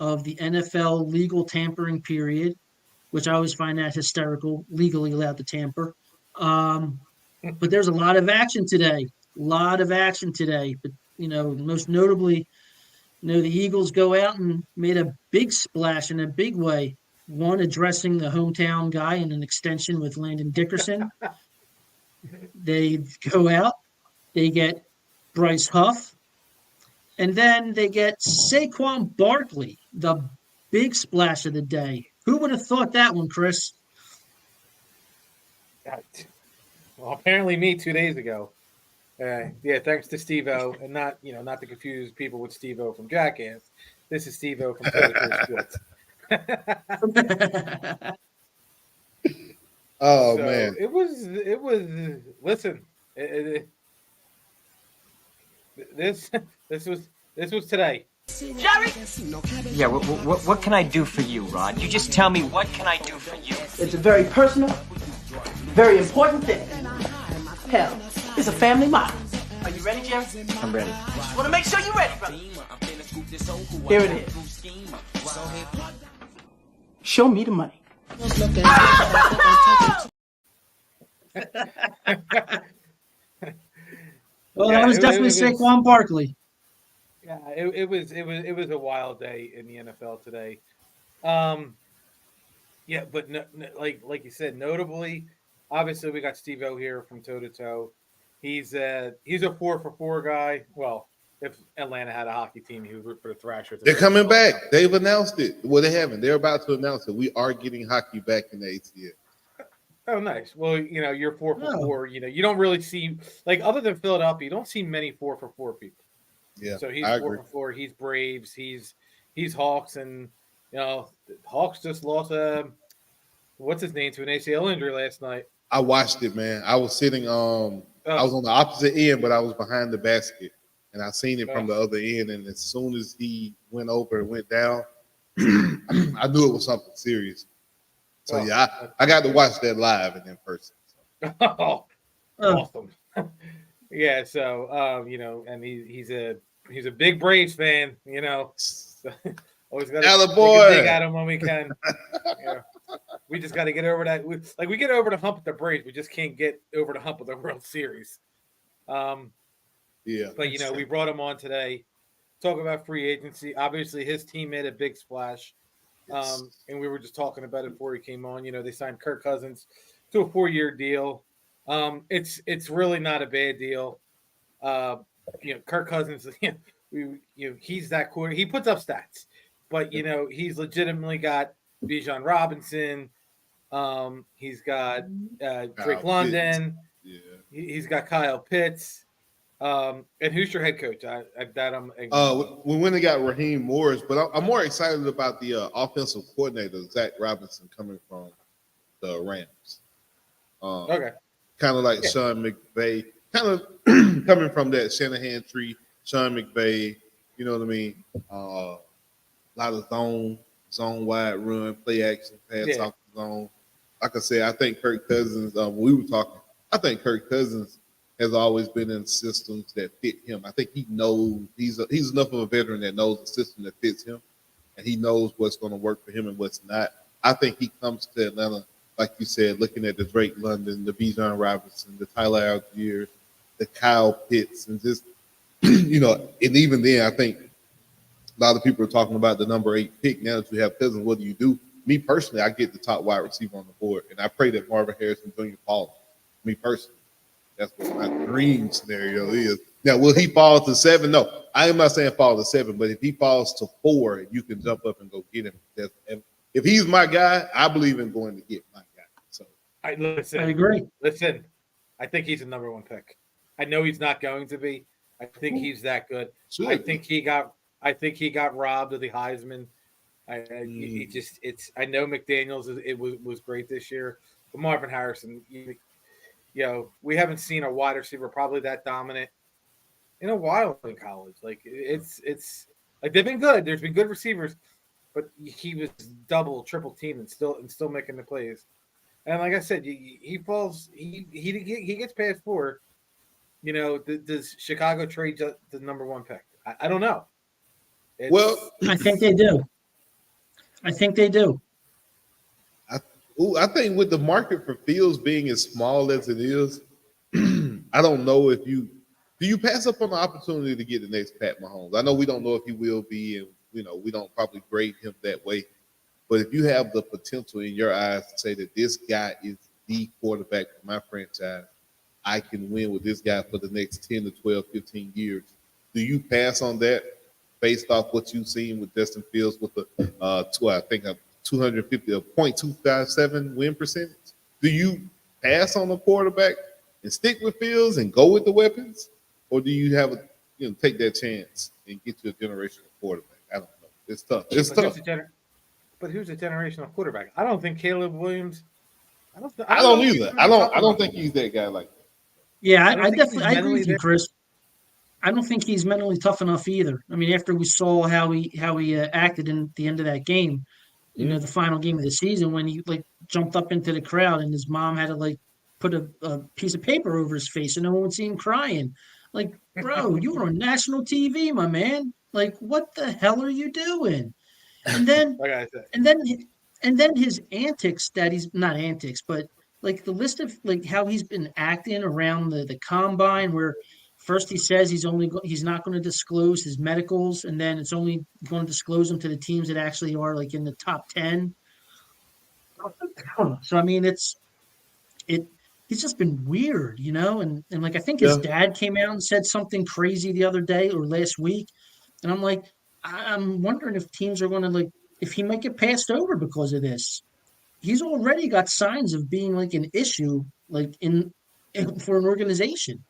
of the NFL legal tampering period, which I always find that hysterical, legally allowed to tamper. Um, but there's a lot of action today. A lot of action today. But most notably, the Eagles go out and made a big splash in a big way. One addressing the hometown guy in an extension with Landon Dickerson. They go out, they get Bryce Huff, and then they get Saquon Barkley, the big splash of the day. Who would have thought that one, Chris? Well, apparently me 2 days ago. Yeah, thanks to Steve-O, and not to confuse people with Steve-O from Jackass. This is Steve-O from Total Sports. Oh So man, it was. Listen, this this was today. Jerry? Yeah, what can I do for you, Rod? You just tell me, what can I do for you? It's a very personal, very important thing. Hell, it's a family motto. Are you ready, Jerry? I'm ready. Just want to make sure you're ready, brother. Here it is. Show me the money. Well, Yeah, that was it definitely was- Saquon Barkley. Yeah, it was a wild day in the NFL today. Yeah, but like you said, notably, obviously we got Steve-O here from Toe to Toe. He's a 4-for-4 guy. Well, if Atlanta had a hockey team, he would root for the Thrashers. they're coming back. They've announced it. Well, they haven't. They're about to announce it. We are getting hockey back in the ATL. Oh, nice. Well, you're 4-for-4. You don't really see, like, other than Philadelphia, you don't see many 4-for-4 people. Yeah, So he's I agree. 4-for-4. He's Braves. He's Hawks, and Hawks just lost what's his name to an ACL injury last night. I watched it, man. I was sitting. I was on the opposite end, but I was behind the basket, and I seen it from the other end. And as soon as he went over and went down, I knew it was something serious. So yeah, I got to watch that live and in person. So. Oh, awesome. Yeah, so and he's a big Braves fan, So, always got to dig at him when we can. We just got to get over that. We get over the hump with the Braves, we just can't get over the hump with the World Series. Yeah, but we brought him on today. Talk about free agency. Obviously, his team made a big splash. Yes. And we were just talking about it before he came on. They signed Kirk Cousins to a 4-year deal. It's really not a bad deal. Kirk Cousins, he's that cool. He puts up stats, but he's legitimately got Bijan Robinson. He's got Drake London. Yeah. He's got Kyle Pitts. And who's your head coach? We went and got Raheem Morris, but I'm more excited about the offensive coordinator, Zach Robinson, coming from the Rams. Okay. Kind of like Sean McVay, kind of coming from that Shanahan tree. Sean McVay, you know what I mean? A lot of zone wide run, play action, pass off the zone. Like I said, I think Kirk Cousins. We were talking. I think Kirk Cousins has always been in systems that fit him. I think he knows he's enough of a veteran that knows the system that fits him, and he knows what's going to work for him and what's not. I think he comes to Atlanta, like you said, looking at the Drake London, the Bijan Robinson, the Tyler Algier, the Kyle Pitts, and just and even then, I think a lot of people are talking about the number 8 pick. Now that you have Cousins, what do you do? Me personally, I get the top wide receiver on the board, and I pray that Marvin Harrison Jr. falls. Me personally. That's what my dream scenario is. Now, will he fall to 7? No, I am not saying fall to 7, but if he falls to 4, you can jump up and go get him. And if he's my guy, I believe in going to get my guy. So I agree. Listen, I think he's a number 1 pick. I know he's not going to be. I think he's that good. Sure. I think he got robbed of the Heisman. I know McDaniels was great this year, but Marvin Harrison. We haven't seen a wide receiver probably that dominant in a while in college. Like it's like they've been good. There's been good receivers, but he was double, triple teamed and still making the plays. And like I said, he falls. He gets past 4. Does Chicago trade the number 1 pick? I don't know. I think they do. I think they do. I think with the market for Fields being as small as it is, I don't know if you do you pass up on the opportunity to get the next Pat Mahomes. I know we don't know if he will be, and we don't probably grade him that way. But if you have the potential in your eyes to say that this guy is the quarterback for my franchise, I can win with this guy for the next 10 to 12, 15 years. Do you pass on that based off what you've seen with Justin Fields with the I think a 250 a .257 win percentage? Do you pass on the quarterback and stick with Fields and go with the weapons, or do you have take that chance and get you a generational quarterback? I don't know. It's tough. It's tough. But who's a generational quarterback? I don't think Caleb Williams. I don't either. I don't think he's that guy like that. Yeah, I don't I think definitely he's I agree mentally with you, there. Chris. I don't think he's mentally tough enough either. I mean, after we saw how he acted in the end of that game, the final game of the season when he like jumped up into the crowd and his mom had to like put a piece of paper over his face so no one would see him crying. Like, bro, you were on national TV, my man. Like, what the hell are you doing? And then Like I said, and then and then his antics that he's not antics, but like the list of like how he's been acting around the combine where first he says he's not going to disclose his medicals and then it's only going to disclose them to the teams that actually are like in the top 10. So I mean it he's just been weird, and like I think his Yeah. dad came out and said something crazy the other day or last week, and I'm like, I'm wondering if teams are going to like if he might get passed over because of this. He's already got signs of being like an issue, like for an organization.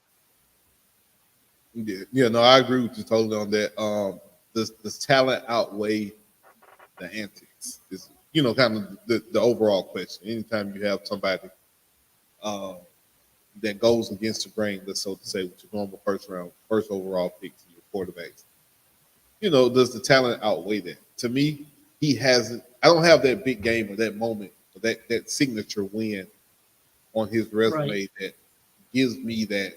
Yeah, no, I agree with you totally on that. Does talent outweigh the antics? Is kind of the overall question. Anytime you have somebody uh, that goes against the grain, let's so to say, with your normal first overall picks and your quarterbacks, does the talent outweigh that? To me, he hasn't. I don't have that big game or that moment or that signature win on his resume Right. that gives me that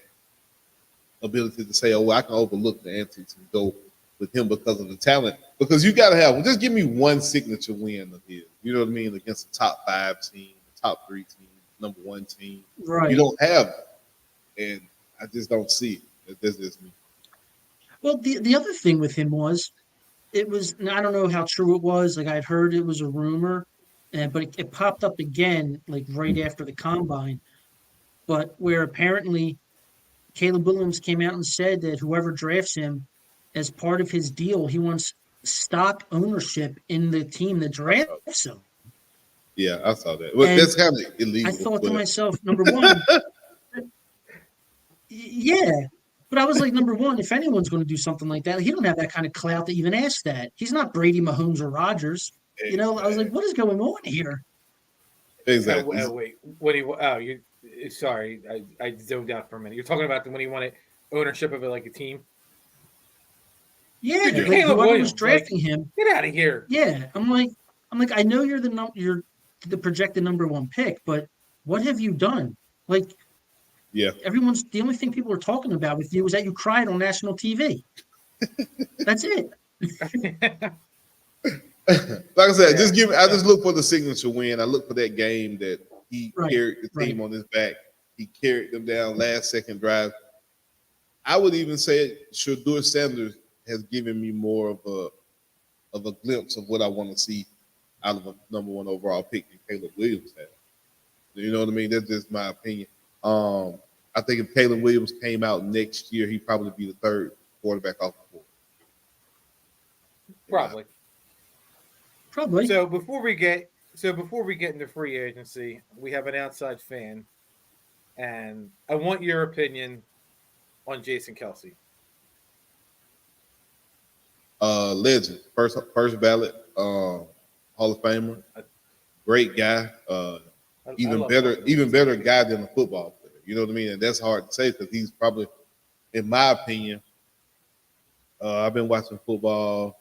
ability to say, oh, well, I can overlook the antics and go with him because of the talent. Because you got to have, just give me one signature win of his. You know what I mean? Against the top 5 team, the top 3 team, number 1 team. Right. You don't have it. And I just don't see it. That's just me. Well, the other thing with him was it was and I don't know how true it was. Like I'd heard it was a rumor, but it popped up again like right after the combine. But where apparently Caleb Williams came out and said that whoever drafts him, as part of his deal, he wants stock ownership in the team that drafts him. Yeah, I saw that. Well, And that's kind of illegal. I thought to but- myself, number one, yeah. But I was like, number one, if anyone's going to do something like that, he don't have that kind of clout to even ask that. He's not Brady, Mahomes, or Rodgers. I was like, what is going on here? Exactly. wait, when he? Oh, you. Sorry, I zoned out for a minute. You're talking about when he wanted ownership of it, like a team. Yeah, Dude, you're like Caleb whoever Williams, was drafting him. Get out of here. Yeah, I'm like, I know you're you're the projected number 1 pick, but what have you done? Like, Yeah. the only thing people are talking about with you is that you cried on national TV. That's it. Like I said, I just look for the signature win. I look for that game that he Right, carried the team on his back. He carried them down last second drive. I would even say Shedeur Sanders has given me more of a glimpse of what I want to see out of a number 1 overall pick than Caleb Williams had. You know what I mean? That's just my opinion. I think if Caleb Williams came out next year, he'd probably be the 3rd quarterback off the board. Probably. So before we get into free agency, we have an outside fan, and I want your opinion on Jason Kelce. Legend, first ballot, Hall of Famer, great guy, even better guy than a football player. You know what I mean? And that's hard to say because he's probably, in my opinion, I've been watching football.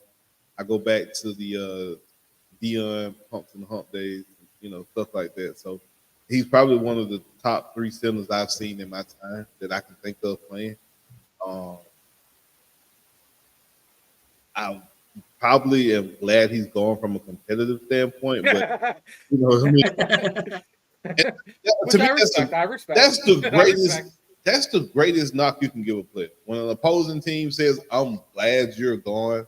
I go back to the Deion Pumps and the Hump days, stuff like that. So he's probably one of the top 3 centers I've seen in my time that I can think of playing. probably am glad he's gone from a competitive standpoint, but you know what I mean. Which To me, I respect. I respect. that's the I greatest. respect. That's the greatest knock you can give a player. When an opposing team says, "I'm glad you're gone,"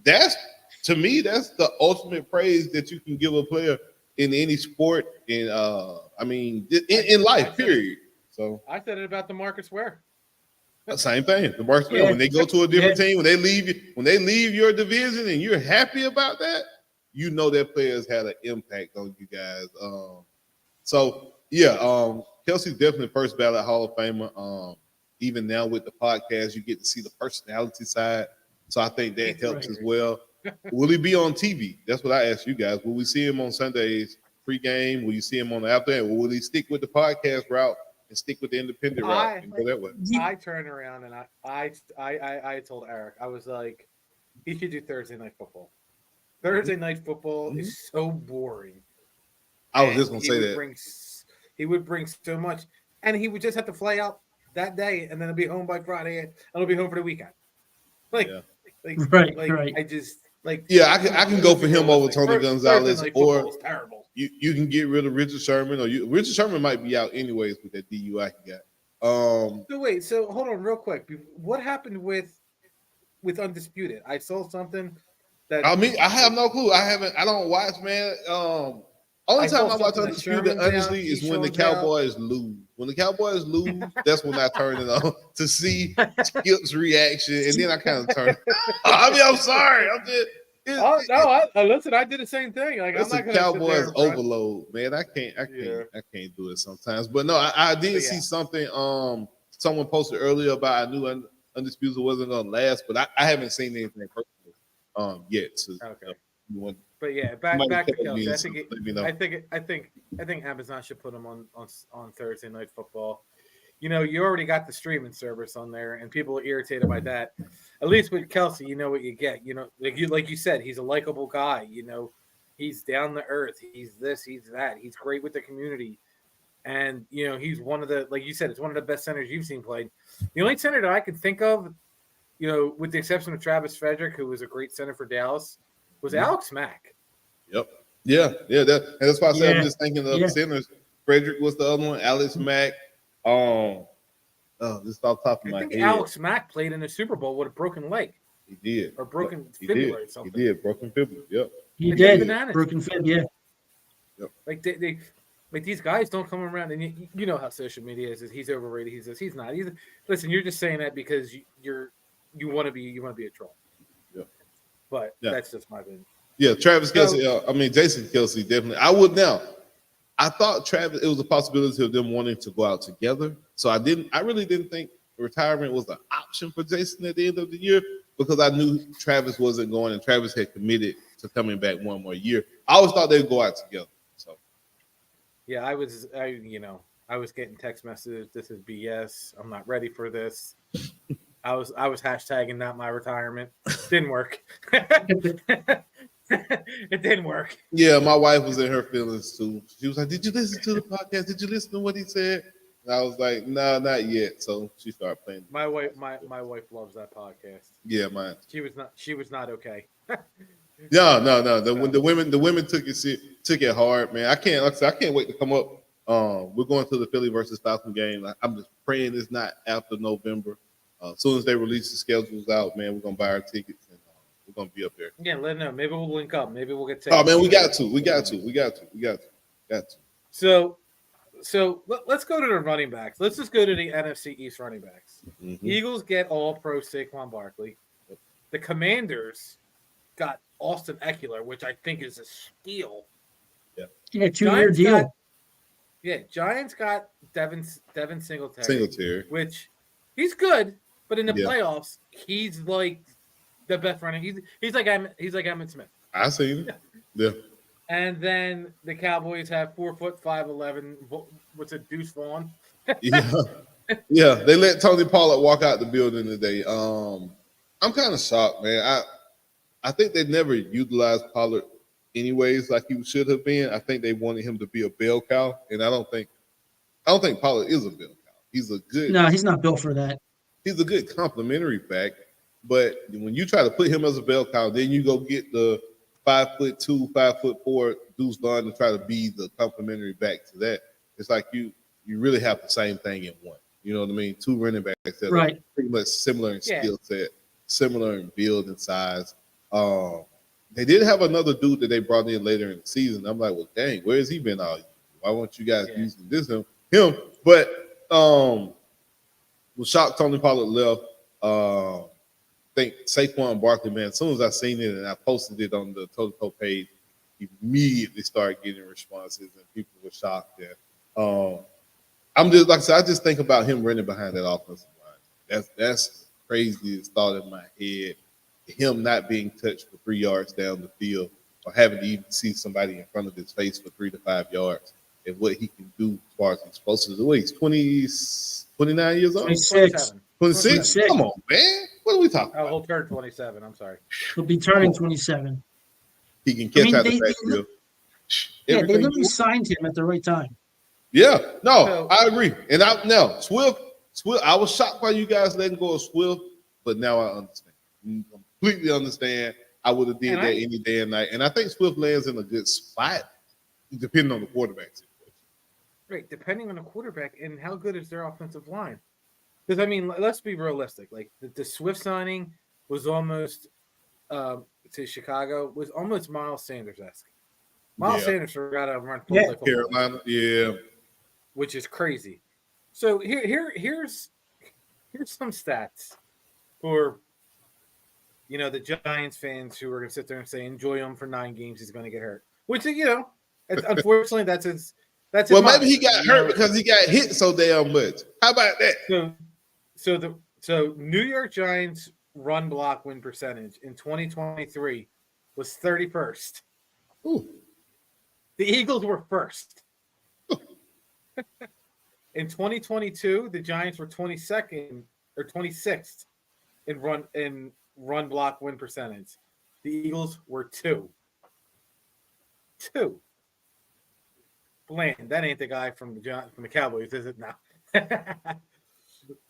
that's to me, that's the ultimate praise that you can give a player in any sport. I mean, in life, period. So I said it about the Marcus Ware. same thing. The Marks Yeah. when they go to a different Yeah. team, when they leave your division, and you're happy about that, you know that players had an impact on you guys. So yeah, Kelsey's definitely first ballot Hall of Famer. Even now with the podcast, you get to see the personality side. So I think that helps as well. Will he be on TV? That's what I asked you guys. Will we see him on Sundays pregame? Will you see him on the after? Or will he stick with the podcast route and stick with the independent route and go that way? I turned around and I told Eric, I was like, he should do Thursday night football. Thursday night football is so boring. I was just gonna say that. He would bring so much, and he would just have to fly out that day, and then he'll be home by Friday, and he'll be home for the weekend. Like, Right. I just like. Yeah, I can go for him over Tony Gonzalez, Thursday night or football is terrible. you can get rid of Richard Sherman, or Richard Sherman might be out anyways with that DUI he got. So wait, so hold on real quick. What happened with Undisputed? I saw something that I mean, I have no clue. I don't watch, man. Only time I watch Undisputed, honestly, is when the Cowboys lose. When the Cowboys lose, that's when I turn it on to see Skip's reaction, and then I kind of turn. I mean, I'm sorry. I'm just. Listen. I did the same thing. Like, That's I'm not a Cowboys overload, man. I can't do it sometimes. But no, I did see something. Someone posted earlier about I knew Undisputed wasn't gonna last, but I haven't seen anything personally yet. So, okay. But yeah, back to Kelsey. I think Amazon should put him on Thursday Night Football. You know, you already got the streaming service on there, and people are irritated by that. At least with Kelsey, you know what you get. You know, like you said, he's a likable guy. You know, he's down to earth. He's this, he's that. He's great with the community, and you know, he's one of the, like you said, it's one of the best centers you've seen played. The only center that I can think of, you know, with the exception of Travis Frederick, who was a great center for Dallas, was Alex Mack. Yep. Yeah. That's why I said I'm just thinking of centers. Frederick was the other one. Alex Mack. Just off the top of my head. I think Alex Mack played in the Super Bowl with a broken leg. He did. Or broken fibula or something. He did. Broken fibula. Yep. He did. Broken fibula. Yep. Like they like these guys don't come around, and you know how social media is. He's overrated. He's this. He's not. Listen, you're just saying that because you want to be a troll. Yep. But that's just my opinion. Yeah, Travis Kelsey. Jason Kelsey definitely. I would now. I thought Travis. It was a possibility of them wanting to go out together. So I really didn't think retirement was an option for Jason at the end of the year because I knew Travis wasn't going, and Travis had committed to coming back one more year. I always thought they'd go out together. So. Yeah, I was getting text messages. This is BS. I'm not ready for this. I was hashtagging not my retirement. Didn't work. It didn't work. Yeah, my wife was in her feelings too. She was like, "Did you listen to the podcast? Did you listen to what he said?" And I was like, "No, not yet." So she started playing. My wife loves that podcast. Yeah, mine. She was not okay. No. The women took it hard, man. I can't wait to come up. We're going to the Philly versus Falcon game. I'm just praying it's not after November. As soon as they release the schedules out, man, we're gonna buy our tickets and we're gonna be up there. Yeah, let them know. Maybe we'll link up. Maybe we'll get tickets. Oh man, we got to. So let's go to the running backs. Let's just go to the NFC East running backs. Mm-hmm. Eagles get All-Pro Saquon Barkley. The Commanders got Austin Eckler, which I think is a steal. Yeah, 2-year deal. Giants got Devin Singletary. Singletary, which he's good, but in the playoffs, he's like the best running. He's like Emmitt Smith. I seen it. Yeah. And then the Cowboys have 4'5'11". What's a Deuce Vaughn? Yeah. They let Tony Pollard walk out the building today. I'm kind of shocked, man. I think they never utilized Pollard anyways like he should have been. I think they wanted him to be a bell cow, and I don't think Pollard is a bell cow. He's a good. No, he's not built for that. He's a good complimentary back, But when you try to put him as a bell cow, then you go get the 5'2", 5'4" Deuce Vaughn to try to be the complementary back to that. It's like you really have the same thing in one. You know what I mean? Two running backs that Right. are pretty much similar in skill set, similar in build and size. They did have another dude that they brought in later in the season. I'm like, well, dang, where has he been all year? Why weren't you guys using him? But was shocked Tony Pollard left. I think Saquon Barkley, man, as soon as I seen it and I posted it on the Toto page, immediately started getting responses and people were shocked. And I'm just, like I said, I just think about him running behind that offensive line. That's the craziest thought in my head. Him not being touched for 3 yards down the field or having to even see somebody in front of his face for 3 to 5 yards and what he can do as far as explosive. He's 29 years old? 26. 26? Come on, man. What are we talking about? He'll turn 27. I'm sorry. He'll be turning 27. He can catch out the backfield. Yeah, they literally signed him at the right time. Yeah, no, I agree. And Swift, I was shocked by you guys letting go of Swift, but now I understand. Completely understand. I would have did that any day and night. And I think Swift lands in a good spot, depending on the quarterback situation. Right, depending on the quarterback and how good is their offensive line. Because, I mean, let's be realistic. Like, the Swift signing was almost, to Chicago, was almost Miles Sanders-esque. Miles Sanders forgot how to run football. Carolina, which is crazy. So here's some stats for the Giants fans who are going to sit there and say enjoy him for 9 games. He's going to get hurt, which unfortunately that's his. Well, maybe he got hurt because he got hit so damn much. How about that? So New York Giants run block win percentage in 2023 was 31st. Ooh. The Eagles were first. In 2022, the Giants were 22nd or 26th in run block win percentage. The Eagles were 2. Bland, that ain't the guy from the Cowboys, is it? No.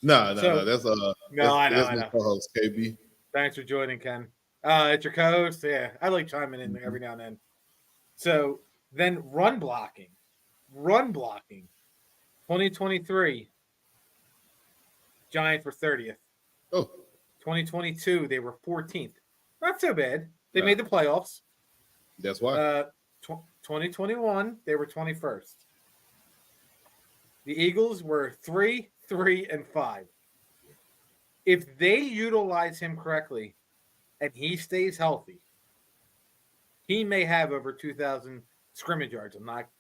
No. That's I know. my co-host, KB. Thanks for joining, Ken. It's your co-host. Yeah, I like chiming in every now and then. So then run blocking. 2023, Giants were 30th. Oh. 2022, they were 14th. Not so bad. They made the playoffs. That's why. 2021, they were 21st. The Eagles were 3, 3, and 5. If they utilize him correctly and he stays healthy, he may have over 2,000 scrimmage yards. I'm not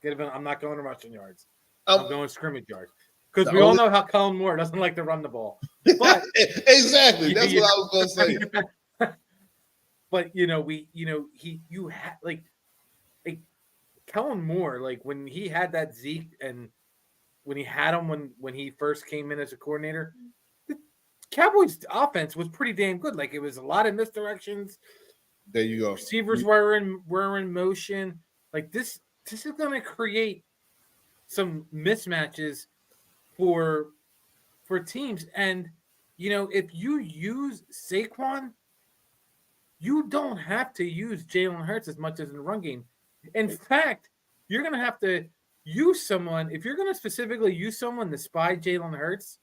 going to rushing yards. I'm going scrimmage yards. Because we all know how Kellen Moore doesn't like to run the ball. But exactly. That's what I was going to say. But Kellen Moore, like when he had that Zeke and when he had him when he first came in as a coordinator, the Cowboys offense was pretty damn good. Like it was a lot of misdirections. There you go. Receivers were in motion. Like this is going to create some mismatches for teams. And if you use Saquon, you don't have to use Jalen Hurts as much as in the run game. In fact, you're going to have to use someone. If you're going to specifically use someone to spy Jalen Hurts,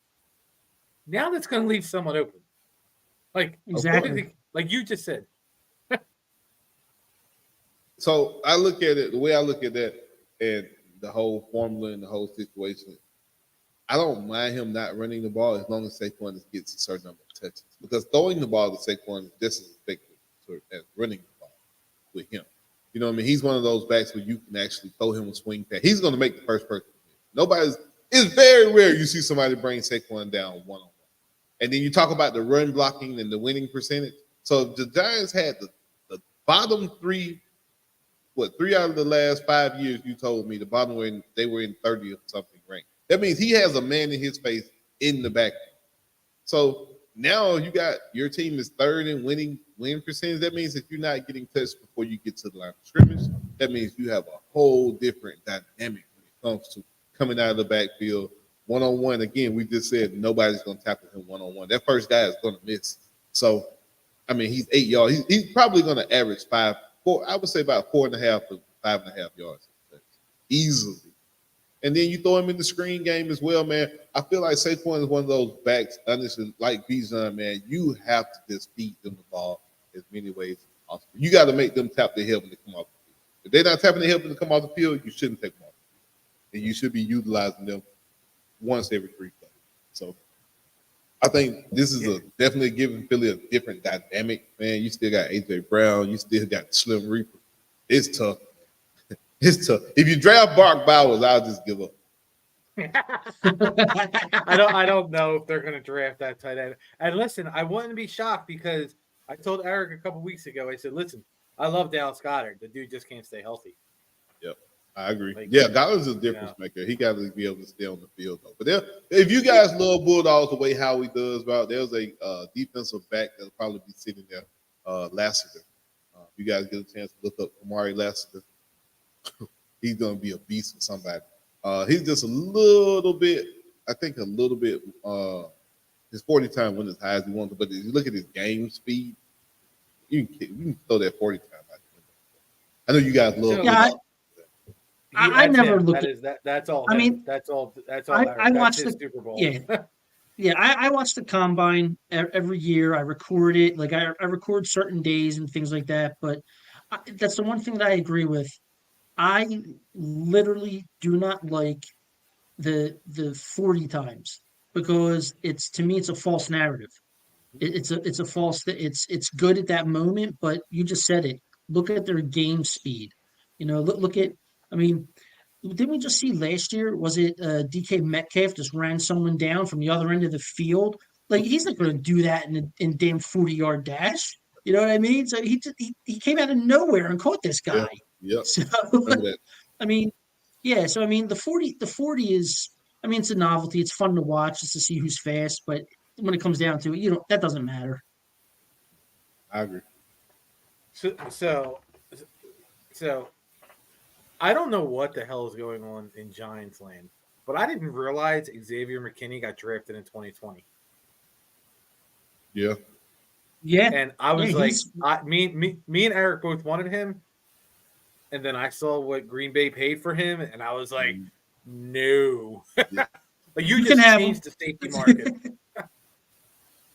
now that's going to leave someone open. Like exactly, like you just said. So I look at it the way I look at that and the whole formula and the whole situation. I don't mind him not running the ball as long as Saquon gets a certain number of touches. Because throwing the ball to Saquon is just as effective as running the ball with him. You know what I mean? He's one of those backs where you can actually throw him a swing pass. He's going to make the first person. It's very rare you see somebody bring Saquon down one-on-one. And then you talk about the run blocking and the winning percentage. So the Giants had the bottom 3 out of the last 5 years, you told me, the bottom where they were in 30th something rank. That means he has a man in his face in the backfield. So now you got your team is 3rd in win percentage. That means if you're not getting touched before you get to the line of scrimmage, that means you have a whole different dynamic when it comes to coming out of the backfield. One-on-one, again, we just said nobody's going to tackle him one-on-one. That first guy is going to miss So, I mean, he's 8 yards. He's probably going to average 4. I would say about 4.5 to 5.5 yards easily. And then you throw him in the screen game as well, man. I feel like Saquon is one of those backs, honestly, like Bijan, man. You have to just feed them the ball as many ways as possible. You got to make them tap their head when they come off the field. If they're not tapping their head when they come off the field, you shouldn't take them off the field. And you should be utilizing them once every 3 plays. So I think this is definitely giving Philly a different dynamic, man. You still got A.J. Brown. You still got Slim Reaper. It's tough. It's tough. If you draft Brock Bowers, I'll just give up. I don't know if they're going to draft that tight end. And listen, I wouldn't be shocked because I told Eric a couple weeks ago. I said, "Listen, I love Dallas Goedert. The dude just can't stay healthy." Yep, I agree. Like, yeah, Goddard's a difference maker. He got to be able to stay on the field though. But if you guys love Bulldogs the way Howie does, bro, there's a defensive back that'll probably be sitting there, Lassiter. If you guys get a chance to look up Amari Lassiter, he's gonna be a beast for somebody. He's just a little bit, I think his 40 time wasn't as high as he wanted, but if you look at his game speed, you can throw that 40 time out. I know you guys love I never looked at that's all. I mean, that's all. I watched the Super Bowl. Yeah, I watch the combine every year. I record it. Like I record certain days and things like that. But that's the one thing that I agree with. I literally do not like the 40 times because to me it's a false narrative. It's a false. It's good at that moment, but you just said it. Look at their game speed. Look at. I mean, didn't we just see last year? Was it DK Metcalf just ran someone down from the other end of the field? Like he's not going to do that in damn 40-yard dash. You know what I mean? So he came out of nowhere and caught this guy. Yeah. So I mean, yeah. So I mean, the 40 is. I mean, it's a novelty. It's fun to watch just to see who's fast. But when it comes down to it, that doesn't matter. I agree. So. I don't know what the hell is going on in Giants land, but I didn't realize Xavier McKinney got drafted in 2020. Yeah. Yeah. And I was me and Eric both wanted him. And then I saw what Green Bay paid for him, and I was like, no. Yeah. But you just changed the safety market.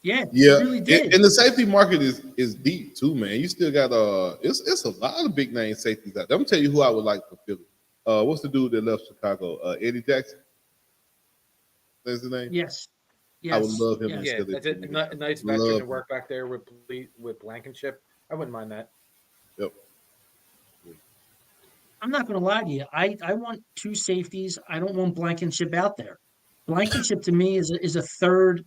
Yeah, yeah, really did. And the safety market is deep too, man. You still got it's a lot of big name safeties out there. I'm gonna tell you who I would like for Philly. What's the dude that left Chicago? Eddie Jackson. That's his name. Yes. I would love him. Yeah, that's a nice veteran to work back there with Blankenship. I wouldn't mind that. Yep. I'm not going to lie to you. I want 2 safeties. I don't want Blankenship out there. Blankenship to me is a third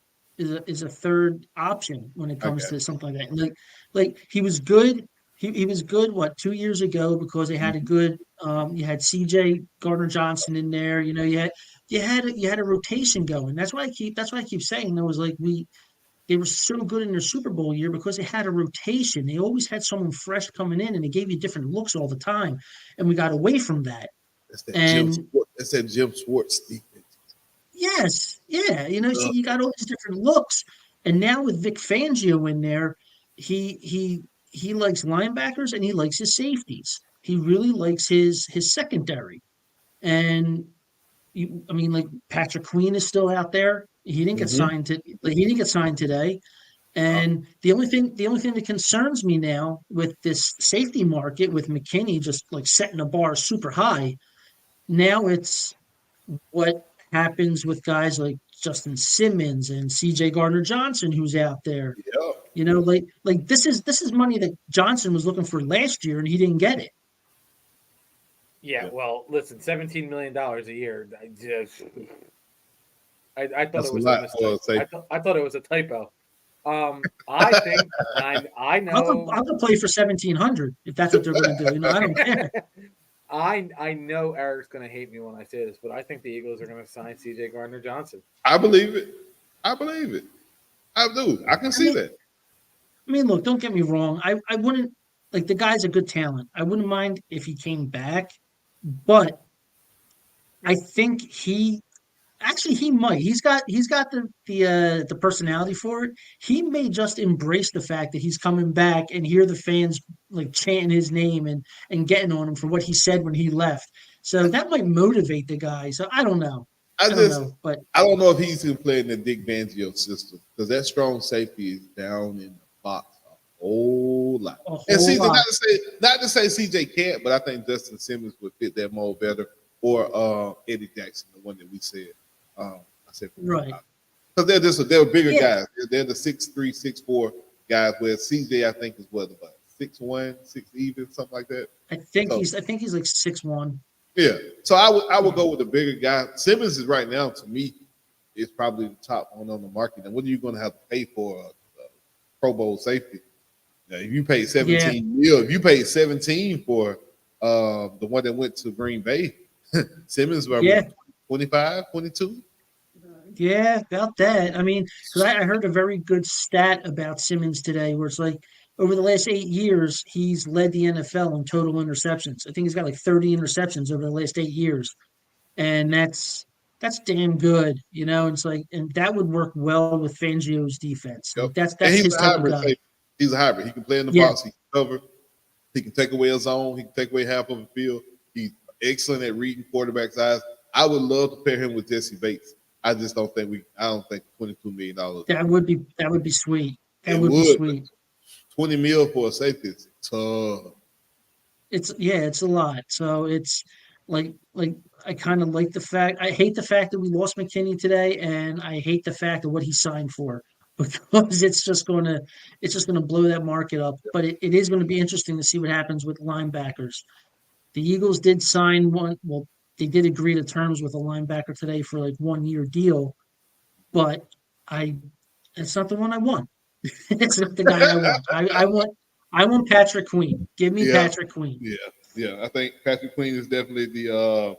option when it comes to something like that. Like he was good. He was good 2 years ago because they had a good you had CJ Gardner-Johnson in there. You had a rotation going. That's why I keep saying there was they were so good in their Super Bowl year because they had a rotation. They always had someone fresh coming in and they gave you different looks all the time. And we got away from that. That's that Jim Schwartz defense. Yes. Yeah. So you got all these different looks. And now with Vic Fangio in there, he likes linebackers and he likes his safeties. He really likes his secondary. And Patrick Queen is still out there. He didn't get signed today. And the only thing that concerns me now with this safety market with McKinney just setting the bar super high, now it's what happens with guys like Justin Simmons and CJ Gardner-Johnson who's out there. Yeah. This is money that Johnson was looking for last year and he didn't get it. Yeah, well, listen, $17 million a year. I thought it was a mistake. I thought it was a typo. I think I know. I'll go play for $1,700 if that's what they're going to do. I don't care. I know Eric's going to hate me when I say this, but I think the Eagles are going to sign CJ Gardner-Johnson. I believe it. I do. I can see that. I mean, look, don't get me wrong. I wouldn't the guy's a good talent. I wouldn't mind if he came back, but I think he Actually, he might. He's got the personality for it. He may just embrace the fact that he's coming back and hear the fans like chanting his name and getting on him for what he said when he left. So that might motivate the guy. So I don't know. I I don't just know, but I don't know if he's going to play in the Dick Fangio system because that strong safety is down in the box a whole lot. a And whole CJ, lot. not to say CJ can't, but I think Justin Simmons would fit that mold better, or Eddie Jackson, the one that we said. I said Right. because they're bigger Yeah. guys. They're the 6'3", 6'4" guys. Where CJ I think is what about 6'1", 6 even, something like that. I think So, he's like 6'1". yeah. So I would go with the bigger guy. Simmons is right now to me is probably the top one on the market. And what are you going to have to pay for a Pro Bowl safety? Now, if you pay 17 mil, if you pay 17 for the one that went to Green Bay, Simmons was Yeah. 25, 22. Yeah, about that. I mean, because I heard a very good stat about Simmons today, where it's like over the last 8 years, he's led the NFL in total interceptions. I think he's got like 30 interceptions over the last 8 years, and that's damn good, you know. And it's like, and that would work well with Fangio's defense. Yep. Like that's And that's he's his a type of hybrid guy. safety. He's a hybrid. He can play in the Yeah, box. He can cover. He can take away a zone. He can take away half of the field. He's excellent at reading quarterback's eyes. I would love to pair him with Jesse Bates. I just don't think I don't think $22 million. that would be sweet. That It would be would, but sweet. 20 mil for a safety is tough. It's a lot. So it's like I kind of like the fact I hate the fact that we lost McKinney today, and I hate the fact of what he signed for because it's just gonna blow that market up. But it is going to be interesting to see what happens with linebackers. The Eagles did sign one. Well, they did agree to terms with a linebacker today for like 1 year deal, but I it's not the one I want. It's not the guy I want. I want Patrick Queen. Give me Yeah, Patrick Queen. yeah. I think Patrick Queen is definitely the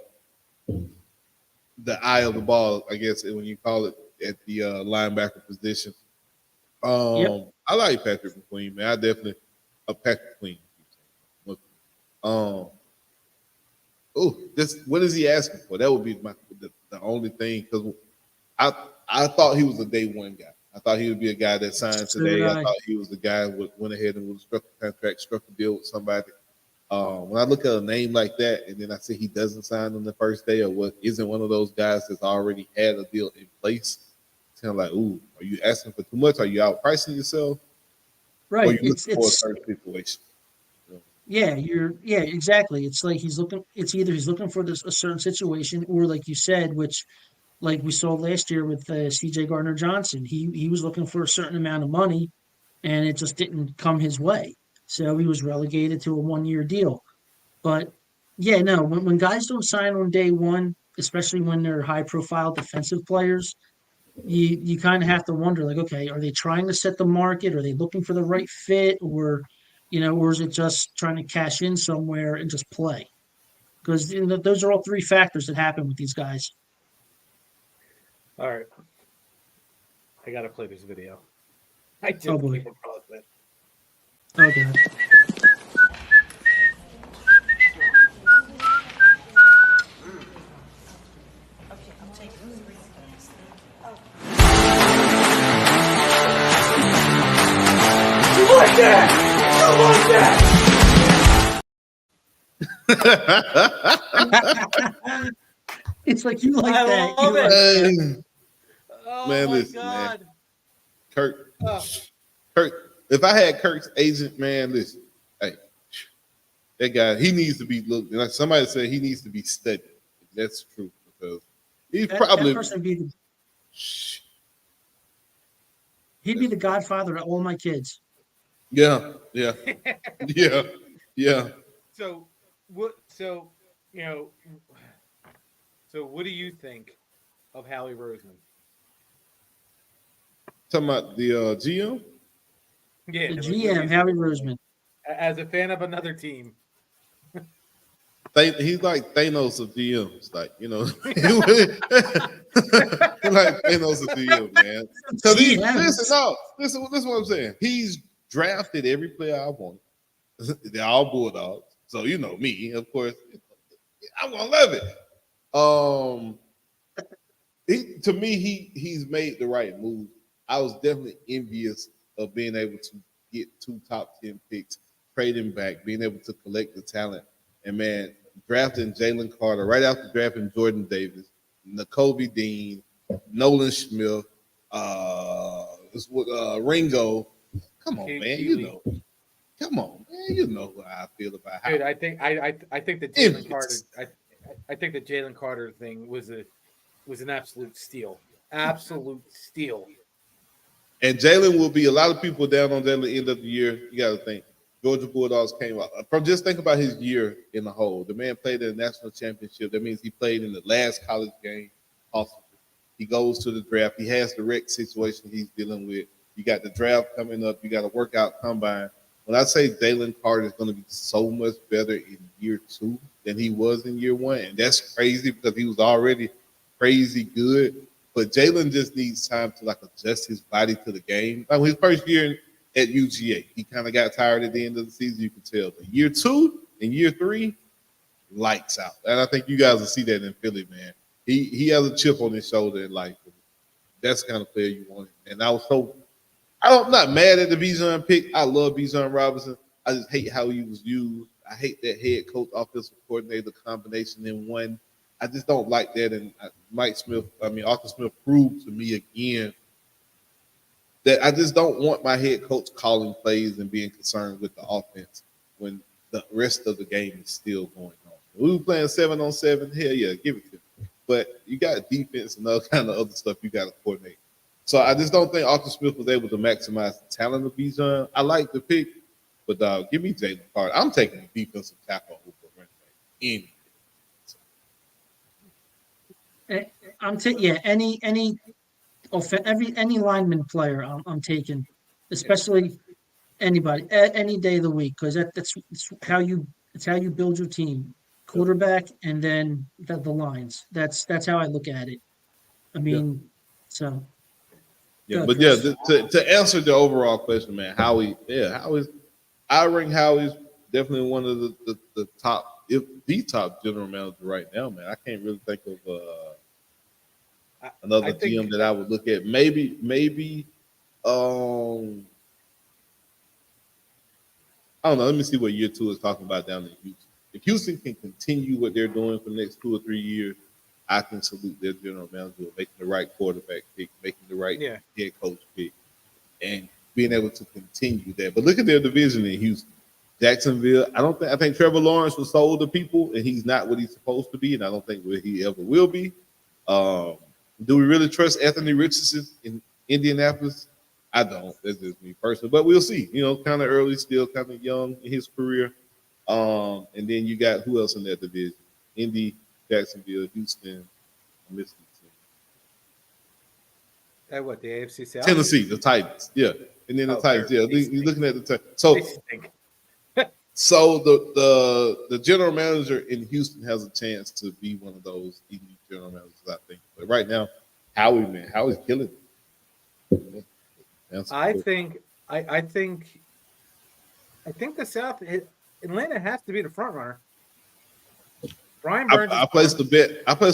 eye of the ball, I guess, when you call it at the linebacker position. Yep. I like Patrick McQueen, man. I definitely a Patrick Queen. Um, this what is he asking for? That would be the only thing because I thought he was a day one guy. I thought he would be a guy that signed So did today. I I. thought he was the guy who went ahead and would struck the contract, struck a deal with somebody. When I look at a name like that, and then I see he doesn't sign on the first day, or what isn't one of those guys that's already had a deal in place, it's kind of like, ooh, are you asking for too much? Are you outpricing yourself? Or are Right. you looking for a certain situation? Yeah, exactly. It's like it's either he's looking for a certain situation, or like you said, which like we saw last year with CJ Gardner Johnson, he was looking for a certain amount of money and it just didn't come his way. So he was relegated to a 1 year deal. But yeah, no, when guys don't sign on day one, especially when they're high profile defensive players, you kind of have to wonder, like, okay, are they trying to set the market? Are they looking for the right fit, or or is it just trying to cash in somewhere and just play? Because those are all three factors that happen with these guys. All right. I gotta play this video. I just Oh, boy. came across it. Oh god. It's like you like I that. love You it. like that. Man, Oh Man, my listen, god. Kirk, Oh. if I had Kirk's agent, man, listen, hey, that guy, he needs to be looked. Like somebody said, he needs to be studied. That's true because he's That probably person he'd be the godfather to all my kids. yeah, yeah, yeah, yeah. So what? So you know. So what do you think of Howie Roseman? Talking about the GM. Yeah, The what do you GM, think Howie of him? Roseman. As a fan of another team. He's like Thanos of GMs, like like Thanos of GM, man. So listen what I'm saying. He's drafted every player I want. They're all Bulldogs, so me, of course, I'm gonna love it. To me, he's made the right move. I was definitely envious of being able to get 2 top 10 picks, trading back, being able to collect the talent, and man, drafting Jalen Carter right after drafting Jordan Davis, N'Kobe Dean, Nolan Smith, Ringo. Come on, man, you know. Come on, man, you know how I feel about how. Dude, I think that Envious. Jalen Carter. I think the Jalen Carter thing was an absolute steal. Absolute steal. And Jalen will be a lot of people down on Jalen at the end of the year. You got to think Georgia Bulldogs came out from just think about his year in the whole. The man played in the national championship. That means he played in the last college game possible. He goes to the draft. He has the rec situation he's dealing with. You got the draft coming up. You got a workout combine. When I say Jalen Carter is going to be so much better in year 2 than he was in year 1, and that's crazy because he was already crazy good. But Jalen just needs time to like adjust his body to the game. Like his first year at UGA, he kind of got tired at the end of the season. You can tell. But year 2 and year 3, lights out. And I think you guys will see that in Philly, man. He has a chip on his shoulder in life. That's the kind of player you want. And I'm not mad at the Bijan pick. I love Bijan Robinson. I just hate how he was used. I hate that head coach, offensive coordinator combination in one. I just don't like that. And Arthur Smith proved to me again that I just don't want my head coach calling plays and being concerned with the offense when the rest of the game is still going on. We were playing 7-on-7. Hell yeah, give it to me. But you got defense and all kind of other stuff you got to coordinate. So I just don't think Arthur Smith was able to maximize the talent of Bijan. I like the pick, but give me Jalen Carter. I'm taking the defensive tackle over running back. Any lineman player I'm taking, especially anybody any day of the week, because that's how you build your team, quarterback and then the lines. That's how I look at it. I mean, so. Yeah, but yeah, to answer the overall question, man, I rank Howie's definitely one of the top, if the top general manager right now, man. I can't really think of another GM that I would look at. Maybe I don't know. Let me see what year 2 is talking about down in Houston. If Houston can continue what they're doing for the next 2 or 3 years, I can salute their general manager making the right quarterback pick, making the right head coach pick, and being able to continue that. But look at their division in Houston. Jacksonville, I think Trevor Lawrence was sold to people, and he's not what he's supposed to be, and I don't think he ever will be. Do we really trust Anthony Richardson in Indianapolis? I don't. That's just me personally, but we'll see. Kind of early, still kind of young in his career. And then you got who else in that division? Indy, Jacksonville, Houston, Mississippi. What, the AFC South? Tennessee, the Titans. Yeah. And then the Titans. Yeah. You're looking at the Titans. So the general manager in Houston has a chance to be one of those elite general managers, I think. But right now, Howie's killing it. I think the South, Atlanta has to be the front runner. Brian Burns. I placed the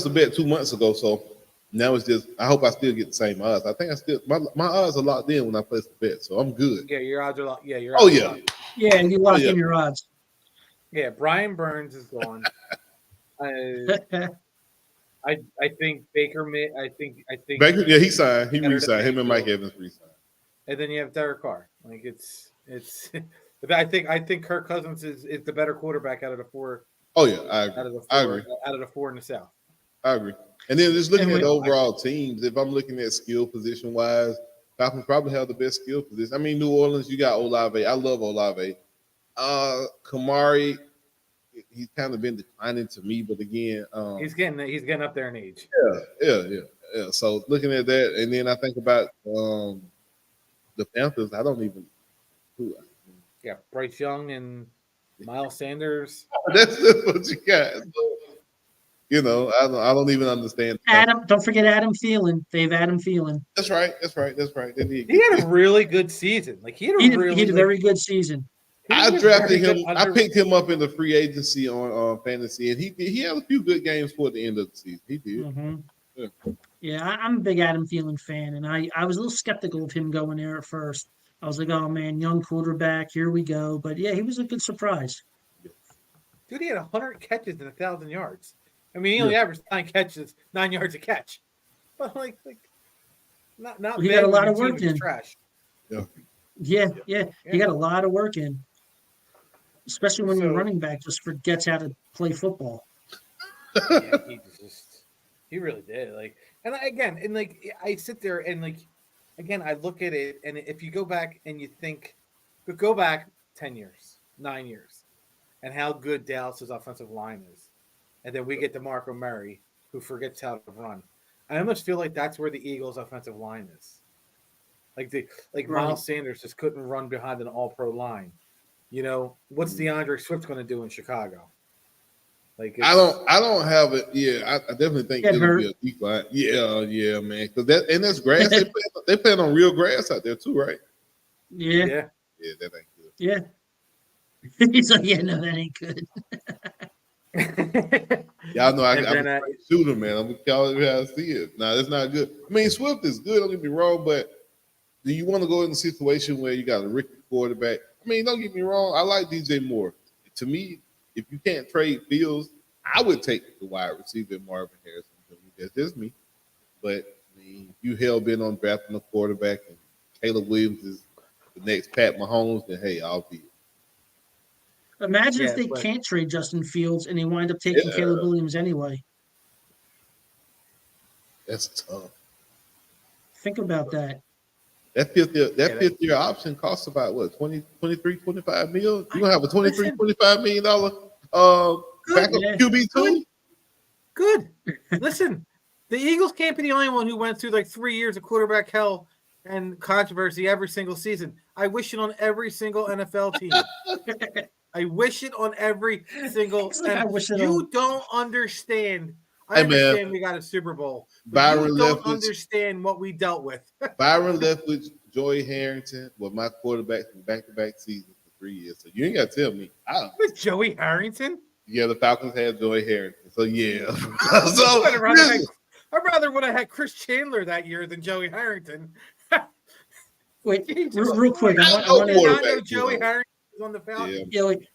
bet 2 months ago, so now it's just. I hope I still get the same odds. I think my odds are locked in when I place the bet, so I'm good. Yeah, your odds are locked. Yeah, your odds. Are locked. Yeah, and you lock in your odds. Yeah, Brian Burns is gone. I think Baker. I think Baker. Yeah, he signed. He re-signed. Him and Mike Evans re-signed. And then you have Derek Carr. Like it's. I think Kirk Cousins is the better quarterback out of the 4. Oh yeah, I agree. I agree. Out of the 4 in the South. I agree. And then just looking at the overall teams, if I'm looking at skill position wise, Falcons probably have the best skill position. I mean, New Orleans, you got Olave. I love Olave. Kamari, he's kind of been declining to me, but again, he's getting up there in age. Yeah. So looking at that, and then I think about the Panthers. I don't even who. Yeah, Bryce Young and Miles Sanders. That's just what you got. So, I don't even understand. Don't forget Adam Thielen. They have Adam Thielen. That's right. He had a really good season. Like he had a very good season. I drafted him. I picked him up in the free agency on fantasy, and he had a few good games toward the end of the season. He did. Mm-hmm. I'm a big Adam Thielen fan, and I was a little skeptical of him going there at first. I was like, oh man, young quarterback, here we go. But yeah, he was a good surprise. Dude, he had 100 catches and 1,000 yards. I mean, he only averaged 9 catches, 9 yards a catch. But like not He bad got a when lot your of team work is in. trash. Yeah, he got a lot of work in, especially when your So- running back just forgets how to play football. Yeah, he really did. Like, and again, and like I sit there and like, again, I look at it, and if you go back and you think, but go back 10 years, 9 years, and how good Dallas's offensive line is, and then we get DeMarco Murray, who forgets how to run. I almost feel like that's where the Eagles' offensive line is. Like Right. Miles Sanders just couldn't run behind an All-Pro line. You know, what's DeAndre Swift going to do in Chicago? Like, I don't have it. Yeah, I definitely think Get it'll hurt. be a decline. Yeah, man. Because that's grass. They playing on real grass out there too, right? Yeah, yeah. Yeah, that ain't good. yeah. He's like, yeah, no, that ain't good. Y'all know I'm And then, a straight shooter, man. I'm gonna tell you how I see it. Nah, that's not good. I mean, Swift is good. Don't get me wrong, but do you want to go in a situation where you got a rookie quarterback? I mean, don't get me wrong. I like DJ Moore. To me, if you can't trade Fields, I would take the wide receiver Marvin Harrison. That's just me. But I mean, if you hell bent on drafting a quarterback and Caleb Williams is the next Pat Mahomes, then hey, I'll be it. Imagine Yeah, if they but- can't trade Justin Fields and they wind up taking Yeah. Caleb Williams anyway. That's tough. Think about that. That fifth year option costs about what 25 million. You're gonna have a Listen. $25 million backup yeah. QB too. Good. Listen, the Eagles can't be the only one who went through like 3 years of quarterback hell and controversy every single season. I wish it on every single NFL team. I wish it on every single. It's like I wish it you on- don't understand. I Hey, man. understand we got a Super Bowl. But Byron you don't Leftwich. understand what we dealt with. Byron Leftwich, Joey Harrington were my quarterbacks in back-to-back seasons for 3 years. So you ain't got to tell me. With Joey Harrington. Yeah, the Falcons had Joey Harrington. So yeah. I'd rather, listen, would have had Chris Chandler that year than Joey Harrington. Wait, Jesus real quick, I Christ. want I to. did not know quarterback, Joey you know. Harrington was on the Falcons. yeah. Yeah, like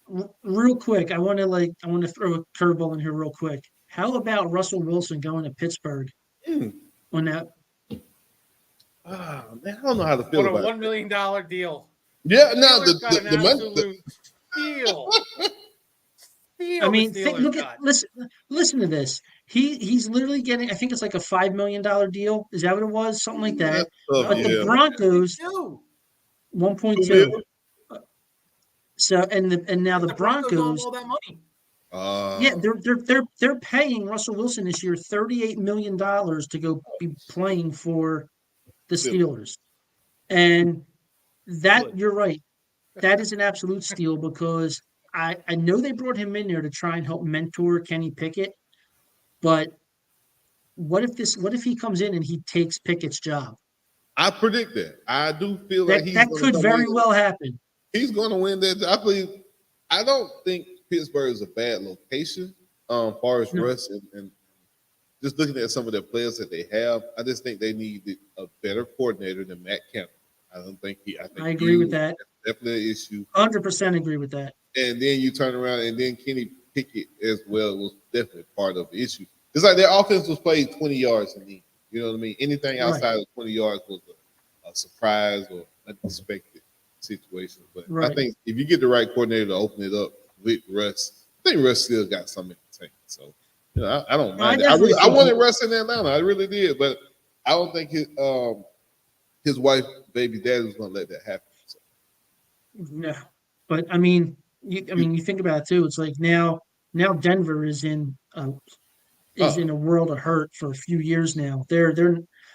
real quick, I want to throw a curveball in here real quick. How about Russell Wilson going to Pittsburgh Hmm. on that? Ah, man, I don't know how to feel On a about $1 it. million deal. Yeah, no, Steelers got an the money. absolute steal. Steal I mean, the Steelers look got. at listen to this. He's literally getting. I think it's like a $5 million deal. Is that what it was? Something like that. That's tough, But the yeah. Broncos Two. 1.2. So and now the Broncos owe Broncos. all that money. Yeah, they're paying Russell Wilson this year $38 million to go be playing for the Steelers, and that Good. you're right. That is an absolute steal because I know they brought him in there to try and help mentor Kenny Pickett, but what if he comes in and he takes Pickett's job? I predict that. I do feel like That could very well happen. He's going to win that. I believe. I don't think Pittsburgh is a bad location. Far as No. Russ and just looking at some of the players that they have, I just think they need a better coordinator than Matt Campbell. I don't think he. I agree with that. Definitely an issue. 100% agree with that. And then you turn around and then Kenny Pickett as well was definitely part of the issue. It's like their offense was played 20 yards in the. You know what I mean? Anything outside of 20 yards was a surprise or unexpected situation. But I Right. think if you get the right coordinator to open it up with Russ, I think Russ still got something in the tank. So, you know, I don't No, I mind it. definitely I think wanted he- Russ in Atlanta. I really did. But I don't think his wife, baby daddy, was going to let that happen. So, No, but I mean, you think about it too. It's like now Denver is in a world of hurt for a few years now. I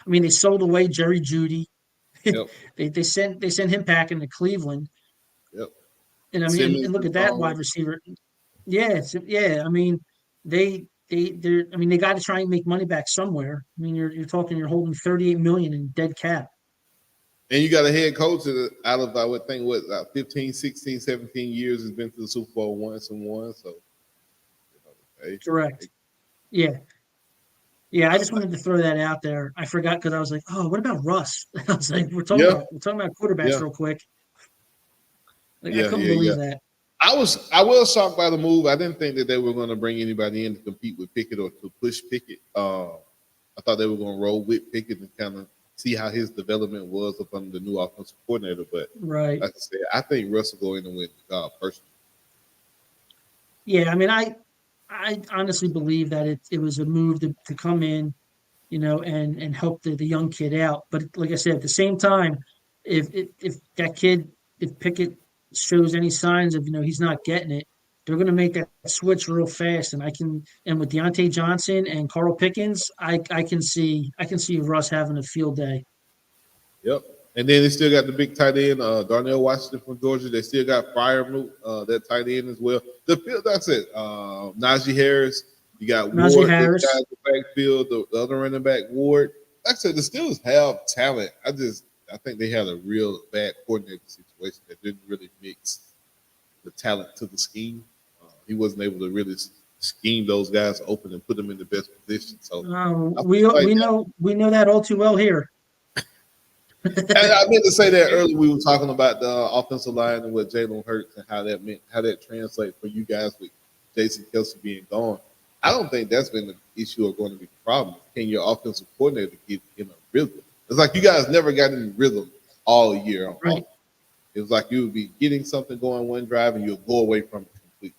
mean, they sold away Jerry Jeudy. Yep. they sent him packing to Cleveland. Yep. And I mean, Simmons and look is at that gone. wide receiver. Yeah. I mean, they got to try and make money back somewhere. I mean, you're holding $38 million in dead cap. And you got a head coach that out of, I would think, 15, 16, 17 years has been to the Super Bowl once and won. So, hey, Correct. Yeah. Yeah, I just wanted to throw that out there. I forgot because I was like, oh, what about Russ? I was like, Yeah. we're talking about quarterbacks Yeah. real quick. Like, I Yeah, couldn't yeah, believe yeah. that. I was shocked by the move. I didn't think that they were going to bring anybody in to compete with Pickett or to push Pickett. I thought they were going to roll with Pickett and kind of see how his development was up under the new offensive coordinator. But Right. like I said, I think Russ will go in and win the job personally. Yeah, I mean, I honestly believe that it was a move to come in, and help the young kid out. But like I said, at the same time, if that kid, if Pickett shows any signs of, he's not getting it, they're going to make that switch real fast. And with Deontay Johnson and Carl Pickens, I can see Russ having a field day. Yep. And then they still got the big tight end, Darnell Washington from Georgia. They still got Freiermuth, that tight end as well. The field, that's it. Najee Harris. You got Najee Ward, Harris. this guy in the backfield, the other running back, Ward. Like I said, the Steelers have talent. I think they had a real bad coordinator situation that didn't really mix the talent to the scheme. He wasn't able to really scheme those guys open and put them in the best position. So We know that all too well here. and I meant to say that earlier. We were talking about the offensive line and what Jalen Hurts and how that translates for you guys with Jason Kelce being gone. I don't think that's been the issue or going to be the problem. Can your offensive coordinator get in a rhythm? It's like you guys never got in rhythm all year. Right. It was like you would be getting something going one drive and you'll go away from it completely.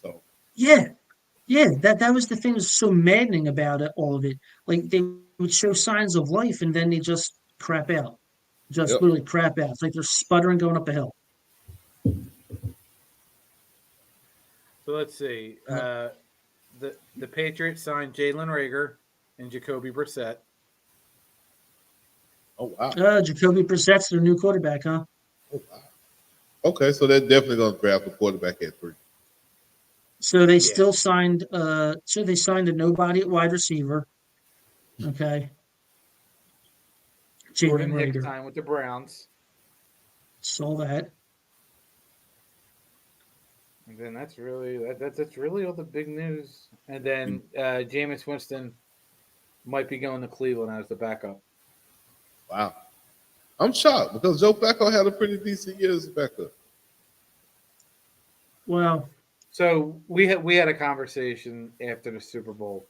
So Yeah, that was the thing that was so maddening about all of it. Like they would show signs of life and then they just crap out. Just Yep. literally crap out. It's like they're sputtering going up a hill. So let's see. The Patriots signed Jalen Reagor and Jacoby Brissett. oh wow. Jacoby Brissett's their new quarterback, huh? Oh, wow. Okay, so they're definitely going to draft a quarterback at 3. So they still signed they signed a nobody at wide receiver. Okay. Jordan Jalen Hicks Reagor. signed with the Browns. Saw that. And then that's really all the big news. And then Jameis Winston might be going to Cleveland as the backup. Wow. I'm shocked because Joe Flacco had a pretty decent year as a backup. Well, So we had a conversation after the Super Bowl.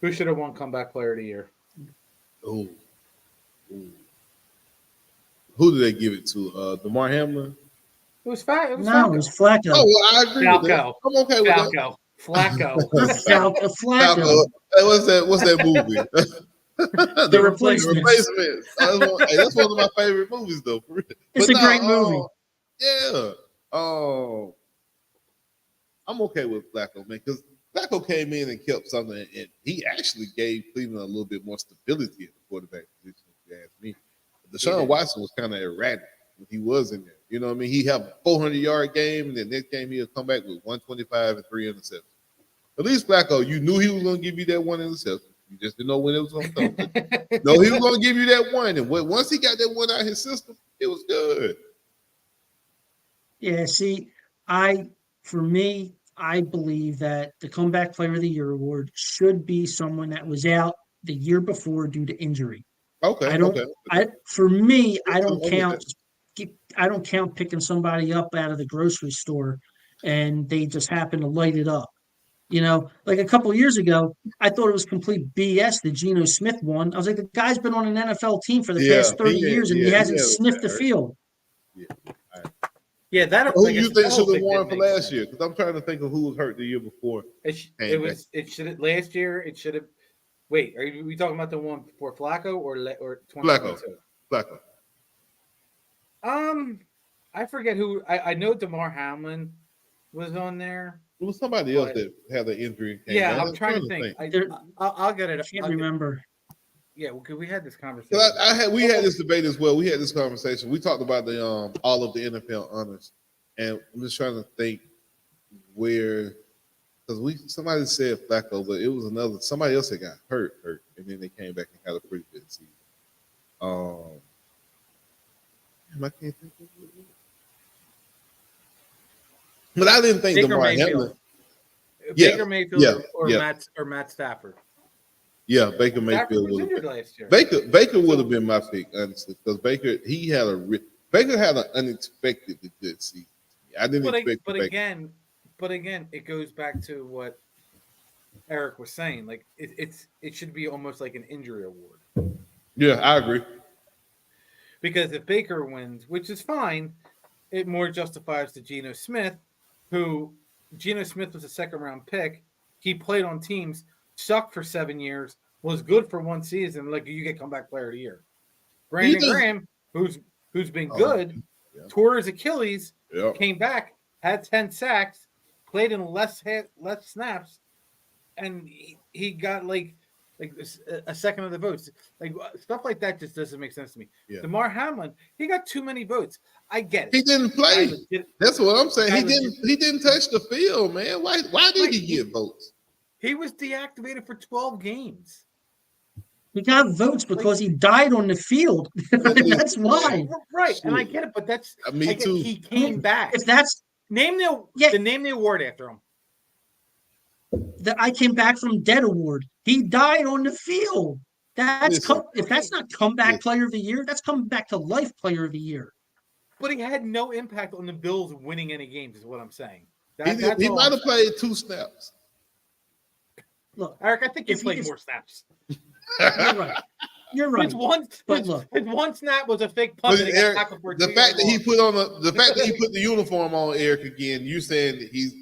Who should have won Comeback Player of the Year? Oh. Who did they give it to? DeMar Hamlin? It was Flacco. no, it was Flacco. Oh, well, I agree with that. Falco. I'm okay with that. Flacco. Flacco. Falco. Hey, what's that movie? The Replacements. Replacements. That's one of my favorite movies, though. For real. It's a great movie. Yeah. I'm okay with Flacco, man, because Flacco came in and kept something, and he actually gave Cleveland a little bit more stability at the quarterback position, if you ask me. Deshaun Watson was kind of erratic when he was in there. You know what I mean? He had a 400-yard game, and then next game he'll come back with 125 and 3 interceptions. At least Flacco, you knew he was going to give you that one interception. You just didn't know when it was going to come. No, he was going to give you that one, and once he got that one out of his system, it was good. Yeah, see, for me, I believe that the Comeback Player of the Year award should be someone that was out the year before due to injury. Okay. I don't. Okay. For me, I don't Okay. count. I don't count picking somebody up out of the grocery store, and they just happen to light it up. Like a couple of years ago, I thought it was complete BS that Geno Smith won. I was like, the guy's been on an NFL team for the past 30 years, and he hasn't sniffed the field. Yeah, that. Who like, you it's- think that should whole have thing won didn't for make last sense. year? Because I'm trying to think of who was hurt the year before. It should have last year. It should have. Wait, are we talking about the one for Flacco or 2022? Flacco. I forget who. I know DeMar Hamlin was on there. It was somebody else that had an injury. and came Yeah, back. I'm trying to think. There- I'll get it. I can't remember. Yeah, well, 'cause we had this conversation. We had this debate as well. We had this conversation. We talked about the all of the NFL honors, and I'm just trying to think where, because somebody said Flacco, but it was somebody else that got hurt, and then they came back and had a pretty good season. I can't think of it. But I didn't think Baker DeMar Mayfield. Hamlin. Baker Mayfield yeah, or yeah. Matt Stafford. Yeah, Baker Stafford Mayfield was would have injured been. last year. Baker would have been my pick, honestly, because Baker had an unexpectedly good season. I didn't expect But Baker. again, it goes back to what Eric was saying. Like it should be almost like an injury award. Yeah, I agree. Because if Baker wins, which is fine, it more justifies to Geno Smith, who Geno Smith was a second round pick. He played on teams, sucked for 7 years, was good for one season. Like you get comeback player of the year. Brandon Graham, who's been good, tore his Achilles, came back, had 10 sacks, played in less snaps, and he got like a second of the votes. Like stuff like that just doesn't make sense to me. Yeah. DeMar Hamlin, he got too many votes. I get it. He didn't play. That's what I'm saying. He didn't touch the field, man. Why did he get votes? He was deactivated for 12 games. He got votes because he died on the field. That's why. Right, and I get it, but that's me too. He came back. If that's name the award after him. the I came back from dead award. He died on the field. If that's not comeback player of the year, that's coming back to life player of the year. But he had no impact on the Bills winning any games, is what I'm saying. He might have played 2 snaps. Look, Eric, I think he played more snaps. You're right. You're right. His one snap was a fake punt. But Eric, the fact that he put the uniform on Eric again, you saying he's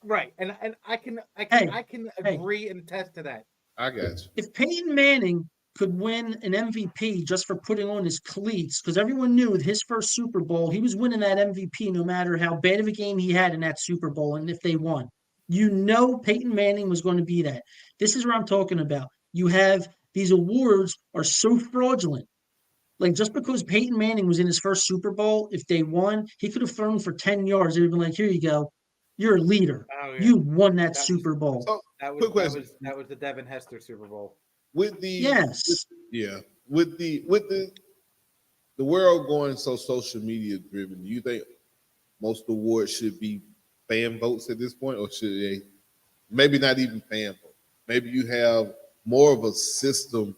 right, and I can agree and attest to that. I got you. If Peyton Manning could win an MVP just for putting on his cleats, because everyone knew with his first Super Bowl, he was winning that MVP no matter how bad of a game he had in that Super Bowl, and if they won. You know Peyton Manning was going to be that. This is what I'm talking about. You have these awards are so fraudulent. Like just because Peyton Manning was in his first Super Bowl, if they won, he could have thrown for 10 yards. They would have been like, here you go. You're a leader. Oh, yeah. You won that Super Bowl. So, that was the Devin Hester Super Bowl. With the with the world going so social media driven, do you think most awards should be fan votes at this point, or should they maybe not even fan vote? Maybe you have more of a system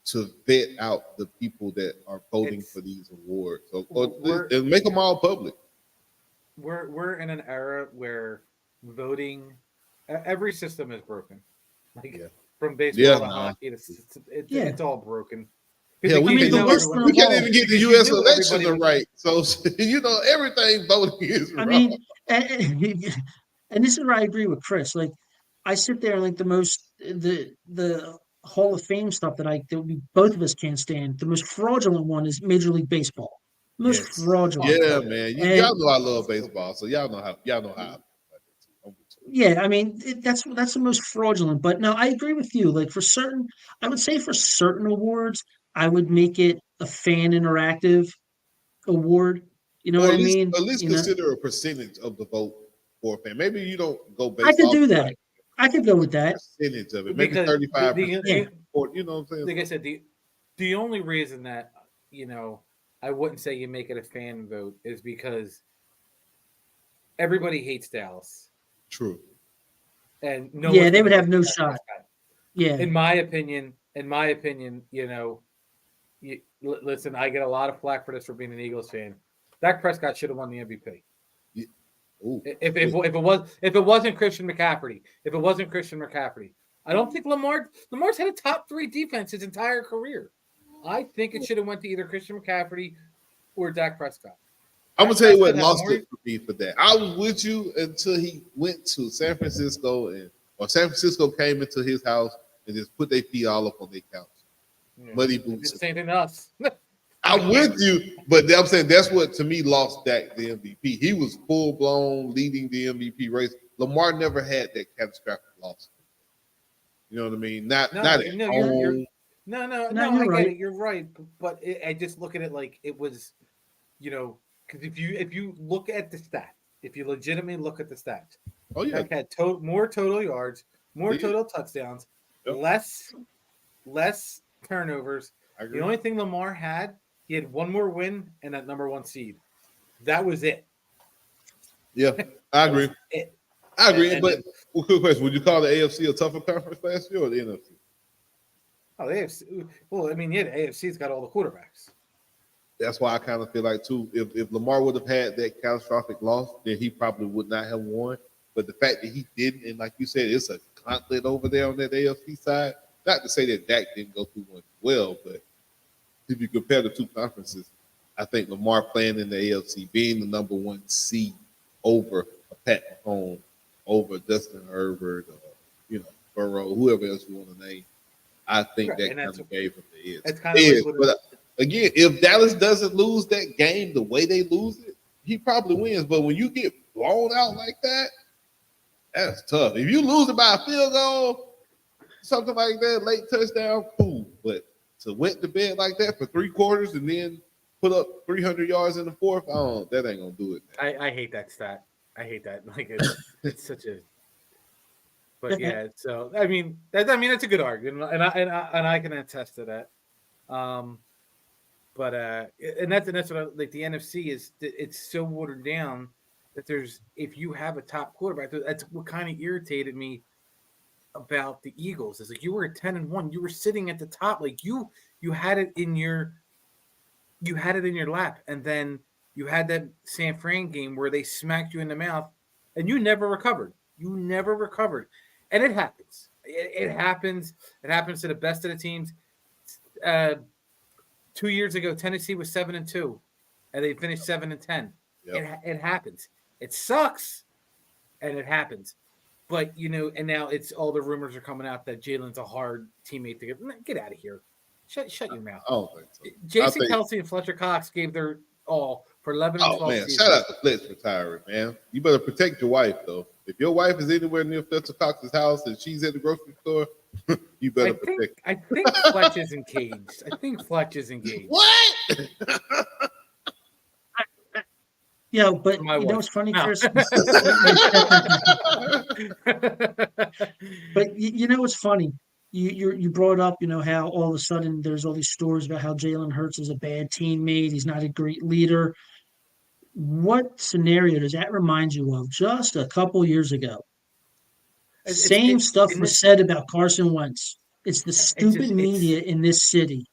to vet out the people that are voting for these awards, and make them all public. We're in an era where voting, every system is broken. From baseball to hockey, it's all broken. Yeah, we can't even get the U.S. election right. So everything voting is wrong. I mean, and this is where I agree with Chris. Like, I sit there and like the Hall of Fame stuff that we both of us can't stand. The most fraudulent one is Major League Baseball. Fraudulent. Yeah, man. Y'all know I love baseball, so y'all know how. Yeah, I mean that's the most fraudulent. But no, I agree with you. Like I would say for certain awards, I would make it a fan interactive award. You know what I mean? At least consider a percentage of the vote for a fan. Maybe you don't go based. I could do that. I could go with that. Percentage of it, maybe 35%. Or you know what I'm saying? Like I said, the only reason that I wouldn't say you make it a fan vote is because everybody hates Dallas. True. And they would have no shot. Yeah. In my opinion, listen, I get a lot of flack for this for being an Eagles fan. Dak Prescott should have won the MVP. Yeah. If it wasn't Christian McCaffrey, I don't think Lamar's had a top 3 defense his entire career. I think it should have went to either Christian McCaffrey or Dak Prescott. I'm gonna tell you what lost it for me for that. I was with you until he went to San Francisco, or San Francisco came into his house and just put their feet all up on their couch. Yeah. Muddy boots. Same thing to us. I'm with you, but I'm saying that's what to me lost Dak the MVP. He was full blown leading the MVP race. Lamar never had that catastrophic loss. You know what I mean? Not at home. No, I get it. You're right, but I just look at it like it was, because if you look at the stats, if you legitimately look at the stats, Dak had more total yards, more total touchdowns, less turnovers. The only thing Lamar had, he had one more win and that number 1 seed. That was it. Yeah, I agree. But quick question: would you call the AFC a tougher conference last year or the NFC? Oh, the AFC. Well, I mean, yeah, the AFC's got all the quarterbacks. That's why I kind of feel like too, if Lamar would have had that catastrophic loss, then he probably would not have won. But the fact that he didn't, and like you said, it's a gauntlet over there on that AFC side. Not to say that Dak didn't go through one well, but if you compare the two conferences, I think Lamar playing in the AFC, being the number one seed over a Pat Mahomes, over Justin Herbert, Burrow, whoever else you want to name, I think Right, that and kind that's- of gave him the edge. That's kind of like what But again, if Dallas doesn't lose that game the way they lose it, he probably wins. But when you get blown out like that, that's tough. If you lose it by a field goal, something like that, late touchdown, cool. But to wet the bed like that for 3 quarters and then put up 300 yards in the fourth, that ain't gonna do it. I hate that stat. I hate that. Like it's such a. But yeah, so I mean that's a good argument, and I can attest to that. But and that's what I, like the NFC is. It's so watered down that if you have a top quarterback, that's what kind of irritated me about the Eagles. Is like you were at 10-1, you were sitting at the top, like you had it in your lap, and then you had that San Fran game where they smacked you in the mouth, and you never recovered. And it happens. It happens. It happens to the best of the teams. 2 years ago, Tennessee was 7-2, and they finished 7-10. Yep. It happens. It sucks, and it happens. But and now it's all the rumors are coming out that Jalen's a hard teammate to get out of here. Shut your mouth. I don't think so. Jason Kelsey and Fletcher Cox gave their all for 11 and 12 man, seasons. shout out to Fletch retiring, man. You better protect your wife, though. If your wife is anywhere near Fletcher Cox's house and she's at the grocery store, you better protect. I think Fletch is engaged. What? Yeah, but My you know wife. what's funny, No. Chris? But you know what's funny? You brought up, how all of a sudden there's all these stories about how Jalen Hurts is a bad teammate. He's not a great leader. What scenario does that remind you of? Just a couple years ago, same stuff was said about Carson Wentz. It's the stupid media in this city.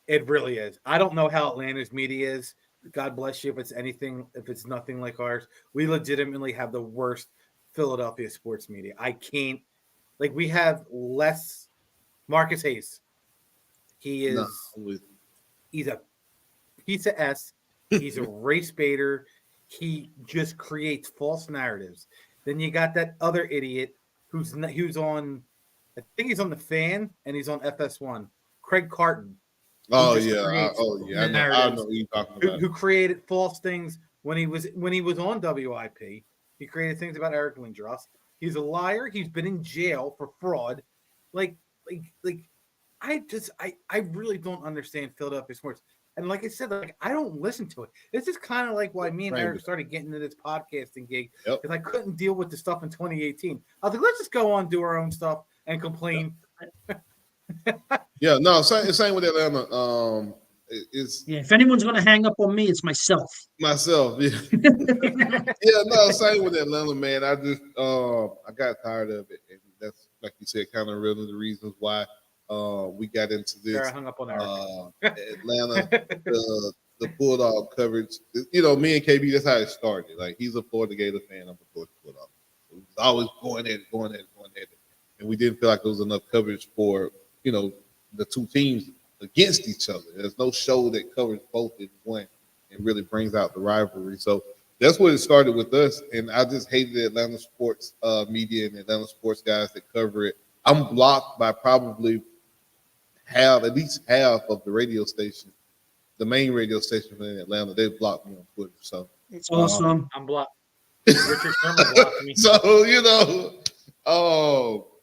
It really is. I don't know how Atlanta's media is. God bless you if it's nothing like ours. We legitimately have the worst Philadelphia sports media. I can't, like, we have less. Marcus Hayes. He's a piece of S. He's a race baiter. He just creates false narratives. Then you got that other idiot who's on, I think he's on The Fan and he's on FS1, Craig Carton. Oh yeah, I know who you're talking about. Who created false things when he was on WIP. He created things about Eric Lindros. He's a liar. He's been in jail for fraud. Like I really don't understand Philadelphia sports. And like I said, like I don't listen to it. This is kind of like why me and Eric started getting into this podcasting gig, because I couldn't deal with the stuff in 2018. I was like, let's just go on, do our own stuff, and complain. Yeah, no, same with Atlanta. If anyone's going to hang up on me, it's myself. Yeah. Same with Atlanta, man. I just I got tired of it, and that's, like you said, kind of really the reasons why we got into this. Sure, I hung up on Atlanta, the Bulldog coverage. Me and KB, that's how it started. Like, he's a Florida Gator fan, I'm a Florida Bulldog. So it was always going at it, and we didn't feel like there was enough coverage for the two teams against each other. There's no show that covers both in one and really brings out the rivalry. So that's what it started with us. And I just hated the Atlanta sports media and Atlanta sports guys that cover it. I'm blocked by probably at least half of the radio station, the main radio station in Atlanta. They blocked me on Twitter. So it's awesome. I'm blocked. Richard Sherman blocked me. So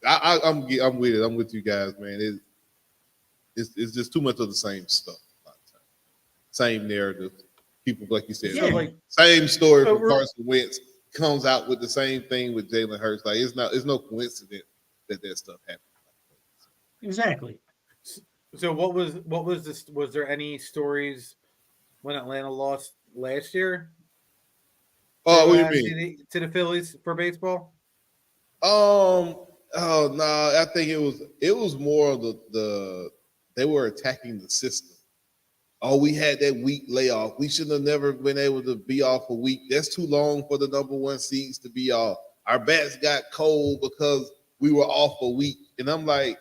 I'm with it. I'm with you guys, man. It's just too much of the same stuff. Same narrative. People, like you said, same story from Carson Wentz comes out with the same thing with Jalen Hurts. Like, it's no coincidence that stuff happened. Exactly. So what was this? Was there any stories when Atlanta lost last year? Oh, what do you mean? To the Phillies for baseball? Oh no, I think it was more of the they were attacking the system. Oh, we had that week layoff. We should have never been able to be off a week. That's too long for the number one seeds to be off. Our bats got cold because we were off a week. And I'm like,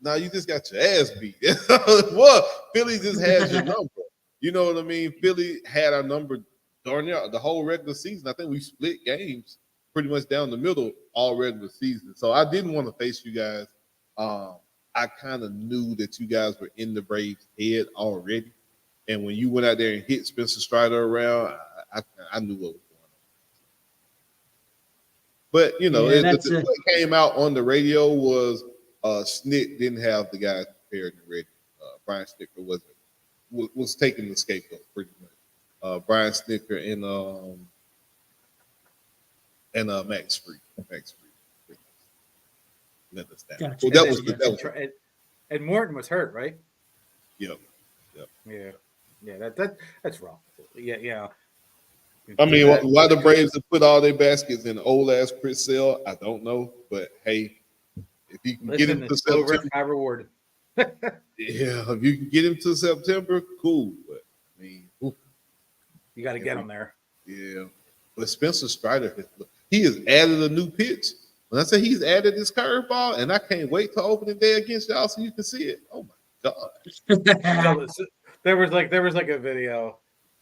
no, you just got your ass beat. What? Philly just has your number. You know what I mean? Philly had our number darn near the whole regular season. I think we split games pretty much down the middle all regular season. So I didn't want to face you guys. I kind of knew that you guys were in the Braves' head already. And when you went out there and hit Spencer Strider around, I knew what was going on. But, you know, what came out on the radio was Snit didn't have the guys prepared and ready. Brian Snitker was taking the scapegoat pretty much. Brian Snitker and Max Fried. Gotcha. So that was and Morton was hurt, right? Yep. Yeah. That's rough. Yeah. I mean, why the Braves have put all their baskets in old ass Chris Sale, I don't know. But hey, if you can get him to September, high reward. if you can get him to September, cool. But I mean, you got to get him there. Yeah. But Spencer Strider, he has added a new pitch. When I say he's added this curveball, and I can't wait to opening day against y'all so you can see it. Oh my God. There was like a video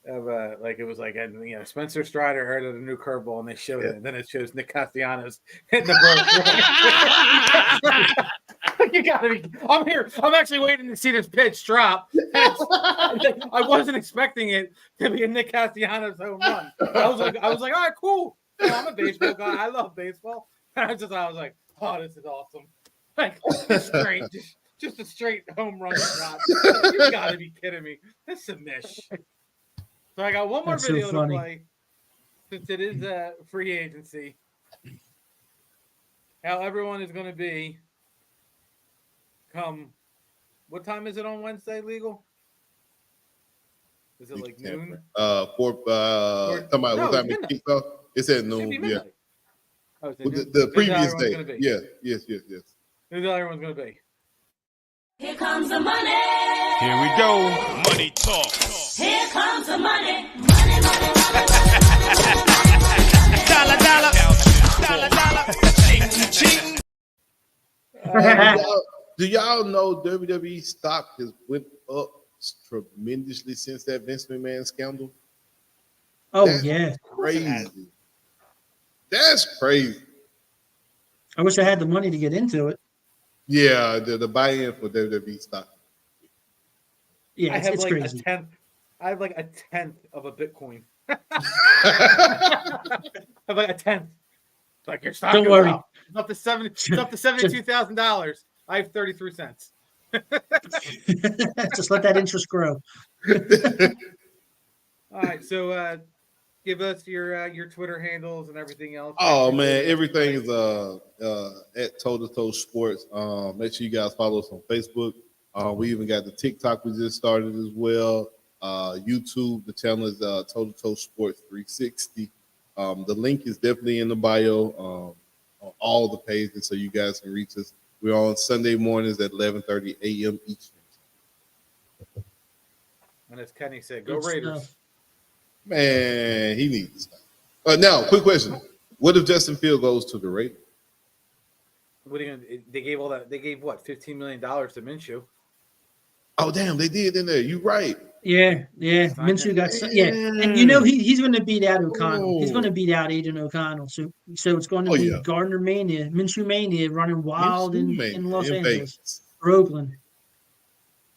of it was like, and Spencer Strider added a new curveball and they showed it, and then it shows Nick Castellanos hitting the broke. You gotta be. I'm here. I'm actually waiting to see this pitch drop. I wasn't expecting it to be a Nick Castellanos home run. I was like, all right, cool. I'm a baseball guy. I love baseball. And I was like, oh, this is awesome. Like, straight, just a straight home run shot. You gotta be kidding me. This is a mish. So I got one more video to play since it is a free agency. How everyone is going to be come. What time is it on Wednesday? Legal? Is it like noon? What time it kicks off? It's at noon. Yeah. Oh, the previous day. Yeah. Yes. Who's everyone's going to be? Here comes the money. Here we go. Money talk. Here comes the money. Money. Dollar. Ching. Do y'all know WWE stock has went up tremendously since that Vince McMahon scandal? Oh, That's yeah. crazy. That's crazy. I wish I had the money to get into it. Yeah, the buy-in for WWE stock. Yeah, it's crazy. I have like a tenth of a Bitcoin. I have like a tenth. Like your stock. Don't worry. It's up to $72,000. I have 33 cents. Just let that interest grow. All right, so give us your Twitter handles and everything else. Oh man, everything is at Toe to Toe Sports. Make sure you guys follow us on Facebook. We even got the TikTok we just started as well. YouTube, the channel is Toe to Toe Sports 360. The link is definitely in the bio on all the pages, so you guys can reach us. We're on Sunday mornings at 11:30 a.m. Eastern. And as Kenny said, go Raiders. Man, he needs to stop. Now, quick question: what if Justin Fields goes to the Raiders? What are you gonna? They gave all that. They gave what? $15 million to Minshew. Oh damn, they did in there. You right. Yeah. Minshew got and he's going to beat out O'Connell. He's going to beat out Aiden O'Connell. So it's going to be Gardner Mania, Minshew Mania, running wild in Los Angeles Vegas. or Oakland.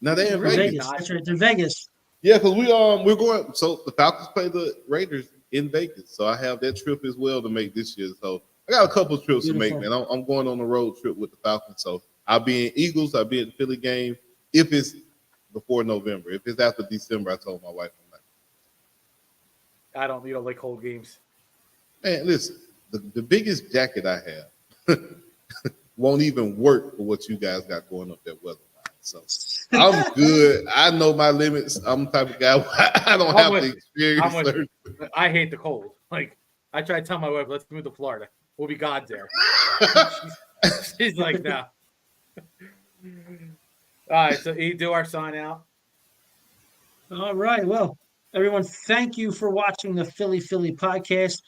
Now they're in Vegas. That's right. They're Vegas. Yeah, because we're going. So the Falcons play the Raiders in Vegas. So I have that trip as well to make this year. So I got a couple of trips to make, man. I'm going on a road trip with the Falcons. So I'll be in Eagles. I'll be at the Philly game if it's before November. If it's after December, I told my wife I'm not. You don't like cold games. Man, listen, the biggest jacket I have won't even work for what you guys got going up there weather. So I'm good. I know my limits. I'm the type of guy I don't have to experience. I hate the cold. Like I try to tell my wife, let's move to Florida. We'll be gods there. She's like, no. All right, so you do our sign out. All right. Well, everyone, thank you for watching the Philly podcast.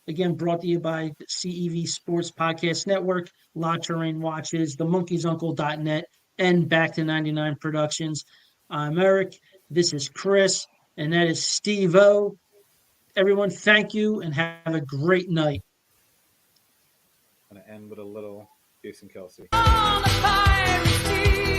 Again, brought to you by the CEV Sports Podcast Network, La Terrain Watches, themonkeysuncle.net, and Back to 99 Productions. I'm Eric. This is Chris, and that is Steve O. Everyone, thank you and have a great night. I'm gonna end with a little Jason Kelsey. On the fire,